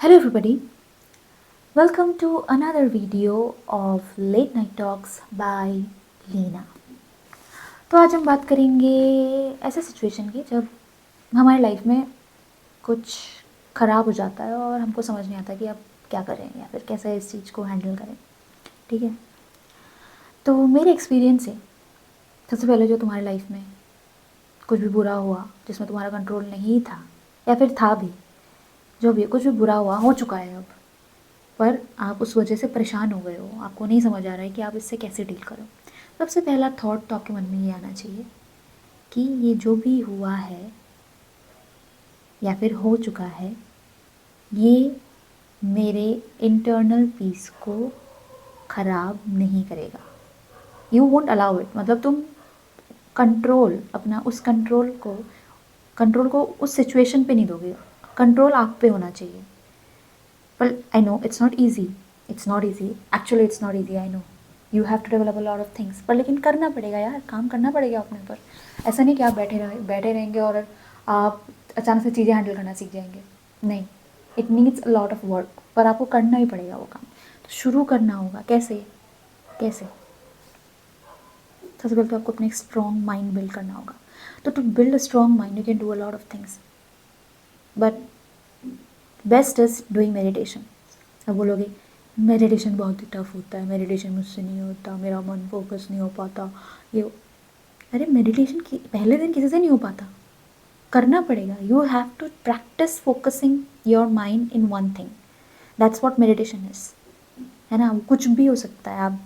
Hello, everybody. Welcome to another video of Late Night Talks by Leena. तो आज हम बात करेंगे ऐसे सिचुएशन की जब हमारी लाइफ में कुछ ख़राब हो जाता है और हमको समझ नहीं आता कि अब क्या करें या फिर कैसे इस चीज़ को हैंडल करें। ठीक है, तो मेरे एक्सपीरियंस से सबसे पहले जो तुम्हारी लाइफ में कुछ भी बुरा हुआ जिसमें तुम्हारा कंट्रोल नहीं था या फिर था भी, जो भी कुछ भी बुरा हुआ हो चुका है अब, पर आप उस वजह से परेशान हो गए हो, आपको नहीं समझ आ रहा है कि आप इससे कैसे डील करो। सबसे पहला थॉट तो आपके मन में ये आना चाहिए कि ये जो भी हुआ है या फिर हो चुका है, ये मेरे इंटरनल पीस को ख़राब नहीं करेगा। यू वोंट अलाउ इट, मतलब तुम कंट्रोल अपना उस कंट्रोल को उस सिचुएशन पे नहीं दोगे। कंट्रोल आप पे होना चाहिए। पर I know it's not easy, actually it's not easy, I know you have to develop a lot of things, पर लेकिन करना पड़ेगा यार, काम करना पड़ेगा अपने ऊपर। ऐसा नहीं कि आप बैठे रहेंगे और आप अचानक से चीज़ें हैंडल करना सीख जाएंगे, नहीं। It needs a lot of work, पर आपको करना ही पड़ेगा वो काम। तो शुरू करना होगा कैसे कैसे सबसे पहले तो आपको अपना एक स्ट्रॉन्ग माइंड बिल्ड करना होगा। तो to build a strong mind you can do a lot of things, but best is doing meditation. अब बोलोगे मेडिटेशन बहुत ही टफ होता है, मेडिटेशन मुझसे नहीं होता, मेरा मन फोकस नहीं हो पाता, ये। अरे मेडिटेशन की पहले दिन किसी से नहीं हो पाता, करना पड़ेगा। You have to practise focusing your mind in one thing, that's what meditation is, है ना। कुछ भी हो सकता है। आप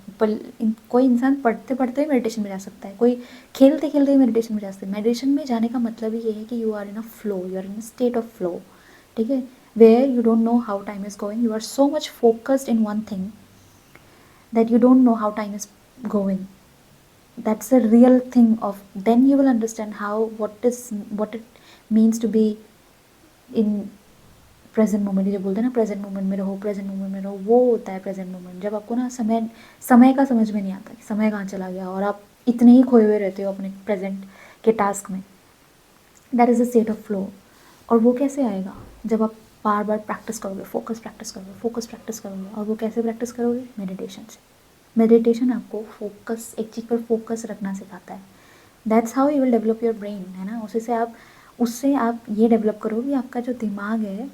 कोई इंसान पढ़ते पढ़ते ही मेडिटेशन में जा सकता है, कोई खेलते खेलते ही मेडिटेशन में जा सकता है। मेडिटेशन में जाने का मतलब ही ये है कि you are in a flow, you are in state of flow. ठीक है, where you don't know how time is going, you are so much focused in one thing that you don't know how time is going. That's a real thing of, then you will understand how what it means to be in present moment. ये जो बोलते हैं ना present moment में रहो, present moment में रहो, वो होता है प्रेजेंट मोमेंट। जब आपको ना समय समय का समझ में नहीं आता कि समय कहाँ चला गया और आप इतने ही खोए हुए रहते हो अपने प्रेजेंट के टास्क में, that is a state of flow. और वो कैसे आएगा? जब आप बार बार प्रैक्टिस करोगे, फोकस प्रैक्टिस करोगे। और वो कैसे प्रैक्टिस करोगे? मेडिटेशन से। मेडिटेशन आपको फोकस, एक चीज़ पर फोकस रखना सिखाता है। That's how you will develop your brain, है ना। उससे आप ये डेवलप करोगे, आपका जो दिमाग है,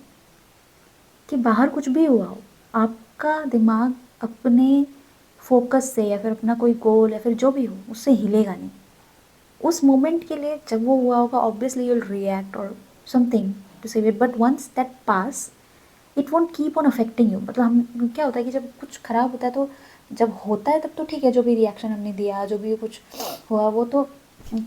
कि बाहर कुछ भी हुआ हो, आपका दिमाग अपने फोकस से या फिर अपना कोई गोल या फिर जो भी हो उससे हिलेगा नहीं। उस मोमेंट के लिए जब वो हुआ होगा, ऑब्वियसली यू विल रिएक्ट और something to save it, but once that pass it won't keep on affecting you. मतलब हम क्या होता है कि जब कुछ ख़राब होता है तो जब होता है तब तो ठीक है, जो भी रिएक्शन हमने दिया, जो भी कुछ हुआ वो तो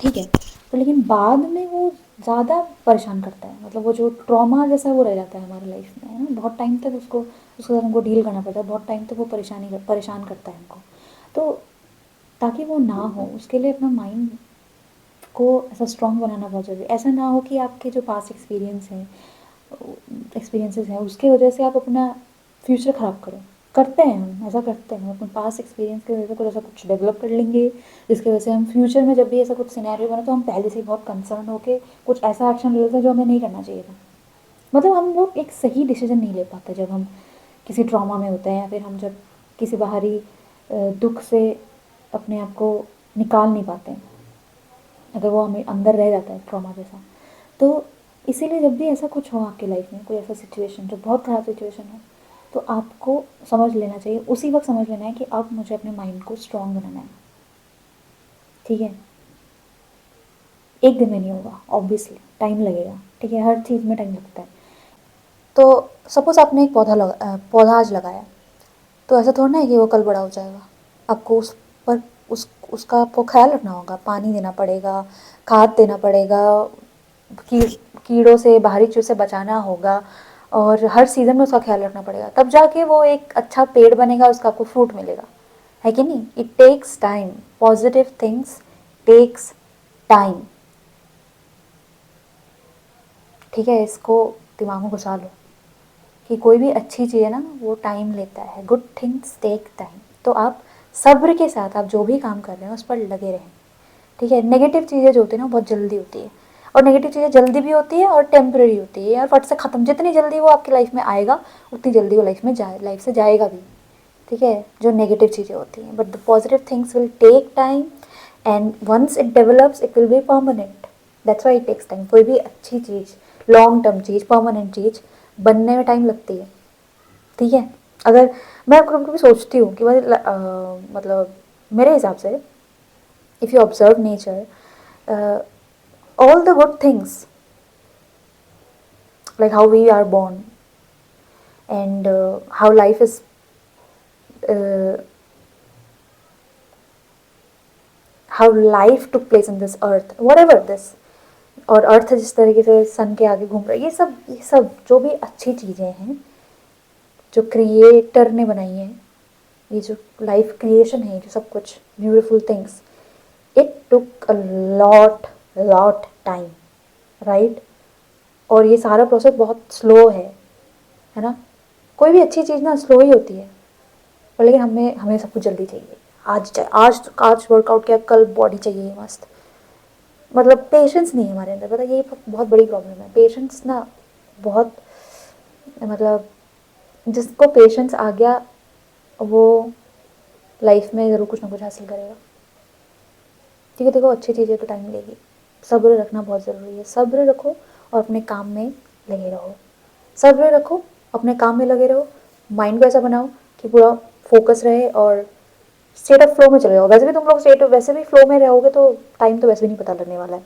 ठीक है, तो लेकिन बाद में वो ज़्यादा परेशान करता है। मतलब वो जो ट्रॉमा जैसा वो रह जाता है हमारी लाइफ में, है ना। बहुत टाइम तक उसके साथ हमको डील करना पड़ता है, बहुत टाइम तक वो परेशान करता है हमको। तो ताकि वो ना हो उसके लिए अपना माइंड को ऐसा स्ट्रॉन्ग बनाना बहुत ज़रूरी है। ऐसा ना हो कि आपके जो पास्ट एक्सपीरियंसेस हैं उसके वजह से आप अपना फ्यूचर ख़राब करो। करते हैं हम, ऐसा करते हैं, हम अपने पास्ट एक्सपीरियंस की वजह से कुछ ऐसा कुछ डेवलप कर लेंगे जिसकी वजह से हम फ्यूचर में जब भी ऐसा कुछ सिनेरियो बना तो हम पहले से ही बहुत कंसर्न होकर कुछ ऐसा एक्शन ले लेते हैं जो हमें नहीं करना चाहिए था। मतलब हम लोग एक सही डिसीजन नहीं ले पाते जब हम किसी ट्रॉमा में होते हैं, या फिर हम जब किसी बाहरी दुख से अपने आप को निकाल नहीं पाते हैं, अगर वो हमें अंदर रह जाता है ट्रॉमा जैसा। तो इसीलिए जब भी ऐसा कुछ हो आपकी लाइफ में, कोई ऐसा सिचुएशन जो बहुत ख़राब सिचुएशन हो, तो आपको समझ लेना चाहिए, उसी वक्त समझ लेना है कि अब मुझे अपने माइंड को स्ट्रॉन्ग बनाना है। ठीक है, एक दिन में नहीं होगा, ऑब्वियसली टाइम लगेगा। ठीक है, हर चीज़ में टाइम लगता है। तो सपोज़ आपने एक पौधा आज लगाया, तो ऐसा थोड़ा ना है कि वो कल बड़ा हो जाएगा। आपको उस पर उसका आपको ख्याल रखना होगा, पानी देना पड़ेगा, खाद देना पड़ेगा, कीड़ कीड़ों से, बाहरी चीज़ों से बचाना होगा, और हर सीज़न में उसका ख्याल रखना पड़ेगा। तब जाके वो एक अच्छा पेड़ बनेगा, उसका आपको फ्रूट मिलेगा, है कि नहीं। It takes time, positive things takes time. ठीक है, इसको दिमाग में घुसा लो कि कोई भी अच्छी चीज़ है ना, वो टाइम लेता है। Good things take time. तो आप सब्र के साथ आप जो भी काम कर रहे हैं उस पर लगे रहें। ठीक है, नेगेटिव चीज़ें जो होती है ना बहुत जल्दी होती है, और नेगेटिव चीज़ें जल्दी भी होती है और टेम्परेरी होती है, और फट से ख़त्म, जितनी जल्दी वो आपकी लाइफ में आएगा उतनी जल्दी वो लाइफ से जाएगा भी, ठीक है, जो नेगेटिव चीज़ें होती हैं। But the positive things will take time, and once it develops it will be permanent. That's why it takes time. कोई भी अच्छी चीज़, लॉन्ग टर्म चीज़, परमानेंट चीज़ बनने में टाइम लगती है, ठीक है। अगर मैं कभी कभी सोचती हूँ कि भाई मतलब मेरे हिसाब से, if you observe nature, all the good things, like how we are born, and how life is uh, how life took place in this earth, whatever this, और अर्थ जिस तरीके से सन के आगे घूम रहा है, ये सब जो भी अच्छी चीज़ें हैं जो क्रिएटर ने बनाई हैं, ये जो लाइफ क्रिएशन है, जो सब कुछ beautiful things, it took a lot lot time, right. और ये सारा प्रोसेस बहुत स्लो है ना। कोई भी अच्छी चीज़ ना स्लो ही होती है, पर लेकिन हमें हमें सब कुछ जल्दी चाहिए। आज वर्कआउट किया, कल बॉडी चाहिए मस्त। मतलब पेशेंस नहीं है हमारे अंदर, पता है, ये बहुत बड़ी प्रॉब्लम है। पेशेंस ना बहुत, मतलब जिसको पेशेंस आ गया वो लाइफ में ज़रूर कुछ ना कुछ हासिल करेगा, ठीक है। देखो अच्छी चीज़ें तो टाइम मिलेगी, सब्र रखना बहुत ज़रूरी है। सब्र रखो और अपने काम में लगे रहो, सब्र रखो, अपने काम में लगे रहो। माइंड को ऐसा बनाओ कि पूरा फोकस रहे और स्टेट ऑफ फ्लो में चले जाओ। वैसे भी तुम लोग वैसे भी फ्लो में रहोगे तो टाइम तो वैसे भी नहीं पता लगने वाला है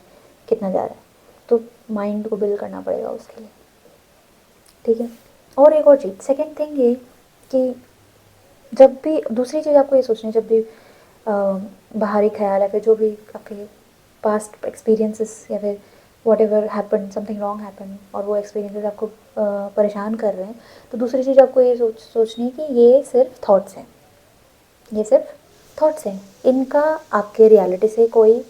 कितना जा रहा है। तो माइंड को बिल्ड करना पड़ेगा उसके लिए, ठीक है। और एक और चीज़, सेकेंड थिंग ये कि जब भी दूसरी चीज़ आपको ये सोचनी है, जब भी बाहरी ख्याल या फिर जो भी आपके पास्ट एक्सपीरियंसेस या फिर what ever happen, something wrong happen, और वो एक्सपीरियंसेस आपको परेशान कर रहे हैं, तो दूसरी चीज़ आपको ये सोचनी है कि ये सिर्फ थॉट्स हैं, ये सिर्फ थॉट्स हैं, इनका आपके रियलिटी से कोई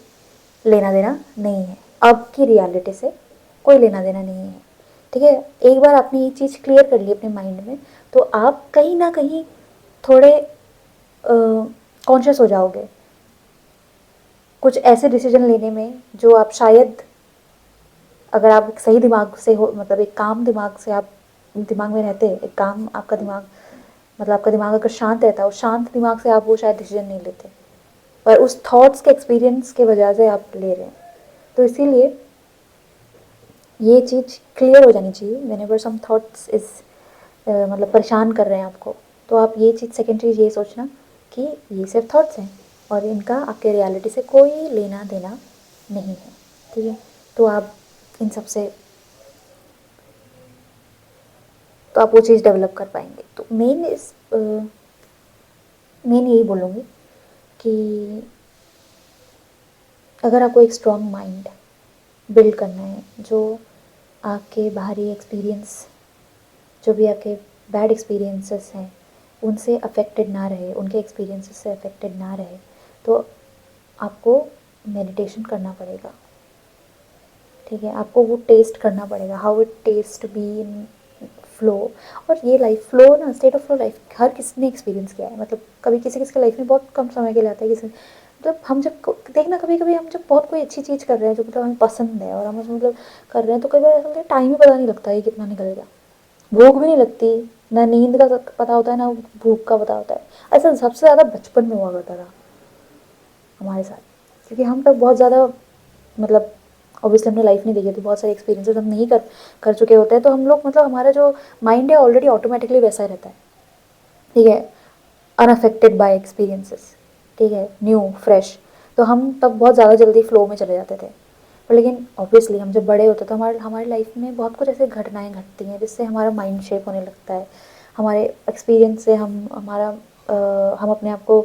लेना देना नहीं है। आपकी रियलिटी से कोई लेना देना नहीं है, ठीक है। एक बार आपने ये चीज़ क्लियर कर ली अपने माइंड में, तो आप कहीं ना कहीं थोड़े कॉन्शियस हो जाओगे कुछ ऐसे डिसीजन लेने में जो आप शायद, अगर आप एक सही दिमाग से हो, मतलब एक काम दिमाग से आप दिमाग में रहते, एक काम आपका दिमाग, मतलब आपका दिमाग अगर शांत रहता है, उस शांत दिमाग से आप वो शायद डिसीजन नहीं लेते, पर उस थॉट्स के एक्सपीरियंस के वजह से आप ले रहे हैं। तो इसीलिए ये चीज़ क्लियर हो जानी चाहिए। Whenever some thoughts is मतलब परेशान कर रहे हैं आपको, तो आप ये चीज़, सेकेंड चीज़ ये सोचना कि ये सिर्फ थॉट्स हैं और इनका आपके रियलिटी से कोई लेना देना नहीं है, ठीक है। तो आप इन सब से, तो आप वो चीज़ डेवलप कर पाएंगे। तो मेन यही बोलूँगी कि अगर आपको एक स्ट्रॉन्ग माइंड बिल्ड करना है, जो आपके बाहरी एक्सपीरियंस, जो भी आपके बैड एक्सपीरियंसेस हैं उनसे अफेक्टेड ना रहे, उनके एक्सपीरियंसेस से अफेक्टेड ना रहे, तो आपको मेडिटेशन करना पड़ेगा, ठीक है। आपको वो टेस्ट करना पड़ेगा, how it taste be in flow. और ये लाइफ फ्लो ना, स्टेट ऑफ फ्लो लाइफ हर किसी ने एक्सपीरियंस किया है। मतलब कभी किसी किसी की लाइफ में बहुत कम समय के लिए आता है, किसी मतलब हम जब देखना, कभी कभी हम जब बहुत कोई अच्छी चीज़ कर रहे हैं जो मतलब हमें पसंद है और हम उसमें मतलब कर रहे हैं, तो कई बार ऐसा होता है टाइम ही पता नहीं लगता है कितना निकल गया, भूख भी नहीं लगती, ना नींद का पता होता है ना भूख का पता होता है। ऐसा सबसे ज़्यादा बचपन में हुआ करता था हमारे साथ, क्योंकि हम तब बहुत ज़्यादा, मतलब ऑब्वियसली हमने लाइफ नहीं देखी थी, बहुत सारे एक्सपीरियंसेस हम नहीं कर कर चुके होते हैं, तो हम लोग, मतलब हमारा जो माइंड है ऑलरेडी ऑटोमेटिकली वैसा ही रहता है, ठीक है, अनअफेक्टेड बाय एक्सपीरियंसेस, ठीक है, न्यू फ्रेश। तो हम तब बहुत ज़्यादा जल्दी फ्लो में चले जाते थे। पर लेकिन ऑब्वियसली हम जब बड़े होते तो हमारे हमारी लाइफ में बहुत कुछ ऐसे घटनाएं घटती हैं जिससे हमारा माइंड शेप होने लगता है। हमारे एक्सपीरियंस से हम अपने आप को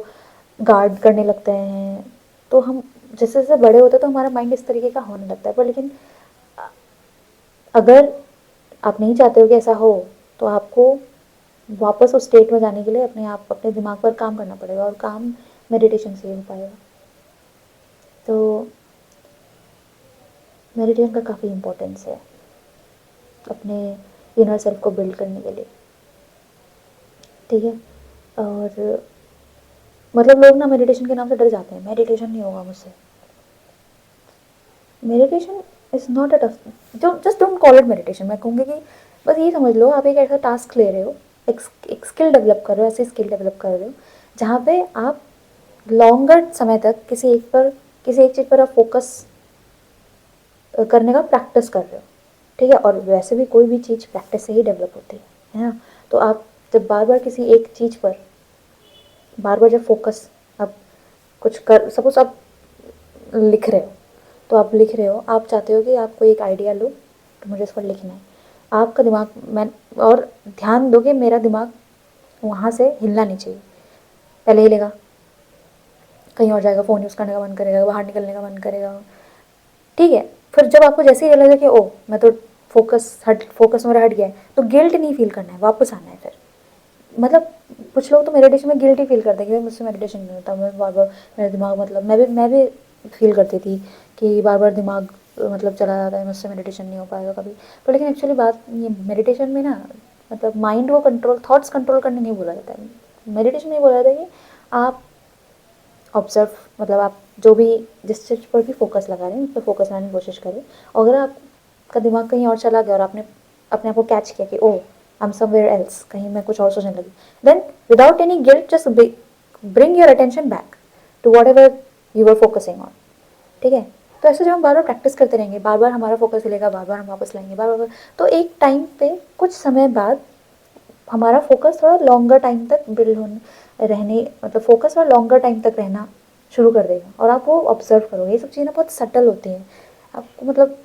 गार्ड करने लगते हैं। तो हम जैसे जैसे बड़े होते हैं तो हमारा माइंड इस तरीके का होने लगता है। पर लेकिन अगर आप नहीं चाहते हो कि ऐसा हो, तो आपको वापस उस स्टेट में जाने के लिए अपने दिमाग पर काम करना पड़ेगा, और काम मेडिटेशन से ही हो पाएगा। तो मेडिटेशन का काफ़ी इम्पोर्टेंस है अपने इनर सेल्फ को बिल्ड करने के लिए, ठीक है। और मतलब लोग ना मेडिटेशन के नाम से डर जाते हैं, मेडिटेशन नहीं होगा मुझसे। Meditation it's not a tough, just don't call it meditation. मैं कहूँगी कि बस ये समझ लो आप एक ऐसा टास्क ले रहे हो, एक स्किल डेवलप कर रहे हो, ऐसी स्किल डेवलप कर रहे हो जहाँ पे आप लॉन्गर समय तक किसी एक चीज़ पर आप फोकस करने का प्रैक्टिस कर रहे हो, ठीक है। और वैसे भी कोई भी चीज़ प्रैक्टिस से ही डेवलप होती है ना। तो आप जब बार बार किसी एक चीज़ पर बार बार जब फोकस आप कुछ कर, सपोज आप लिख रहे हो, तो आप लिख रहे हो, आप चाहते हो कि आपको एक आइडिया लो तो मुझे इस पर लिखना है, आपका दिमाग मैं, और ध्यान दो कि मेरा दिमाग वहाँ से हिलना नहीं चाहिए, पहले हिलेगा, कहीं और जाएगा, फ़ोन यूज़ करने का मन करेगा, बाहर निकलने का मन करेगा, ठीक है। फिर जब आपको जैसे ही लगे कि ओ मैं तो फोकस मेरा हट गया है, तो गिल्ट नहीं फील करना है, वापस आना है फिर। मतलब कुछ लोग तो मेडिटेशन में गिल्ट ही फील करते हैं कि भाई मुझसे मेडिटेशन नहीं होता, मैं बार बार मेरा दिमाग, मतलब मैं भी फील करती थी कि बार बार दिमाग मतलब चला जाता है, मुझसे मेडिटेशन नहीं हो पाएगा कभी। तो लेकिन एक्चुअली बात ये मेडिटेशन में ना, मतलब माइंड को कंट्रोल, थॉट्स कंट्रोल करने नहीं बोला जाता है। मेडिटेशन में बोला जाता है कि आप ऑब्जर्व, मतलब आप जो भी जिस चीज़ पर भी फोकस लगा रहे हैं उस पर फोकस लगाने की कोशिश करें। और अगर आपका दिमाग कहीं और चला गया और आपने अपने आप को कैच किया कि oh I am somewhere else, कहीं मैं कुछ और सोचने लगी, then without any guilt just bring your attention back to whatever you are focusing on, ठीक है। तो ऐसे जब हम बार बार प्रैक्टिस करते रहेंगे, बार बार हमारा फोकस हिलेगा, बार बार हम वापस लाएंगे, बार बार, तो एक टाइम पे कुछ समय बाद हमारा फोकस थोड़ा लॉन्गर टाइम तक बिल्ड होने रहने, मतलब फोकस थोड़ा लॉन्गर टाइम तक रहना शुरू कर देगा। और आप वो ऑब्जर्व करोगे, ये सब चीज़ें ना बहुत सटल होती हैं, आपको मतलब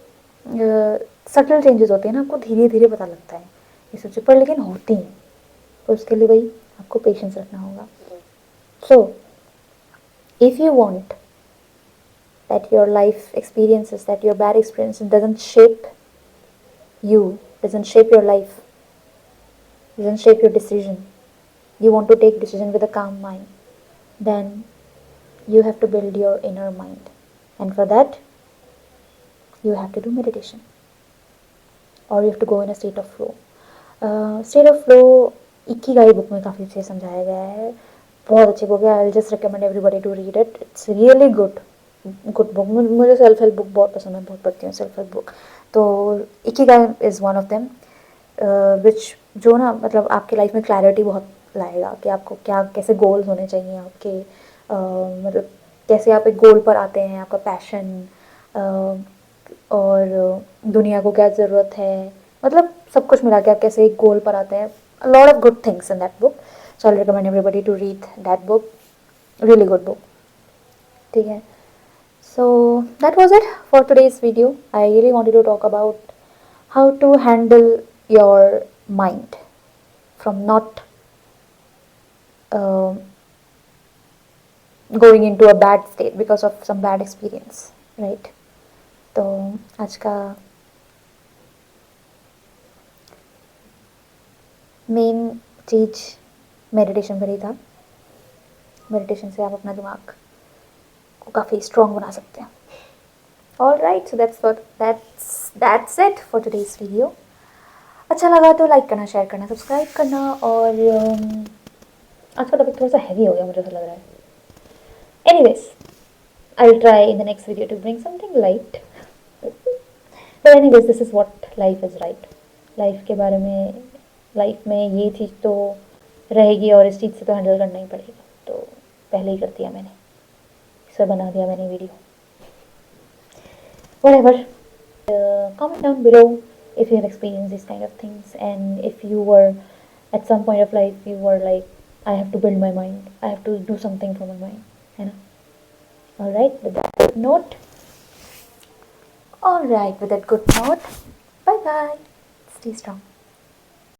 सटल चेंजेस होते हैं ना, आपको धीरे धीरे पता लगता है ये सब चीज़ पर, लेकिन होती हैं। तो उसके लिए भाई आपको पेशेंस रखना होगा। So if you want that your life experiences, that your bad experiences doesn't shape your life, doesn't shape your decision, you want to take decision with a calm mind, then you have to build your inner mind. And for that, you have to do meditation. Or you have to go in a state of flow. State of flow, Ikigai book में काफ़ी अच्छे समझाया गया है, बहुत अच्छी book है, I just recommend everybody to read it, it's really good book. मुझे सेल्फ हेल्प बुक बहुत पसंद है, बहुत पढ़ती हूँ सेल्फ हेल्प बुक। तो Ikigai is one of them, which जो ना मतलब आपकी लाइफ में क्लैरिटी बहुत लाएगा कि आपको क्या, कैसे गोल्स होने चाहिए आपके, मतलब कैसे आप एक गोल पर आते हैं, आपका पैशन, और दुनिया को क्या ज़रूरत है, मतलब सब कुछ मिला के आप कैसे एक गोल पर आते हैं। a lot of good things in that book, so I'll recommend everybody to read that book, really good book, ठीक है। So that was it for today's video. I really wanted to talk about how to handle your mind from not uh, going into a bad state because of some bad experience, right? तो आज का main चीज़ meditation पर ही था। Meditation से आप अपना दिमाग को काफ़ी स्ट्रॉन्ग बना सकते हैं। All right, so that's it for today's video. अच्छा लगा तो लाइक करना, शेयर करना, सब्सक्राइब करना। और आज का टॉपिक थोड़ा सा हैवी हो गया मुझे ऐसा लग रहा है। Anyways, I will try in the next video to bring something light. But anyways, this is what life is, right. Life के बारे में, लाइफ में ये चीज़ तो रहेगी और इस चीज़ से तो हैंडल करना ही पड़ेगा, तो पहले ही कर दिया मैंने, इसे बना दिया मैंने video. Whatever, comment down below if you have experienced these kind of things, and if you were at some point of life you were like, I have to build my mind, I have to do something for my mind, है ना। Alright, with that good note, bye bye, stay strong.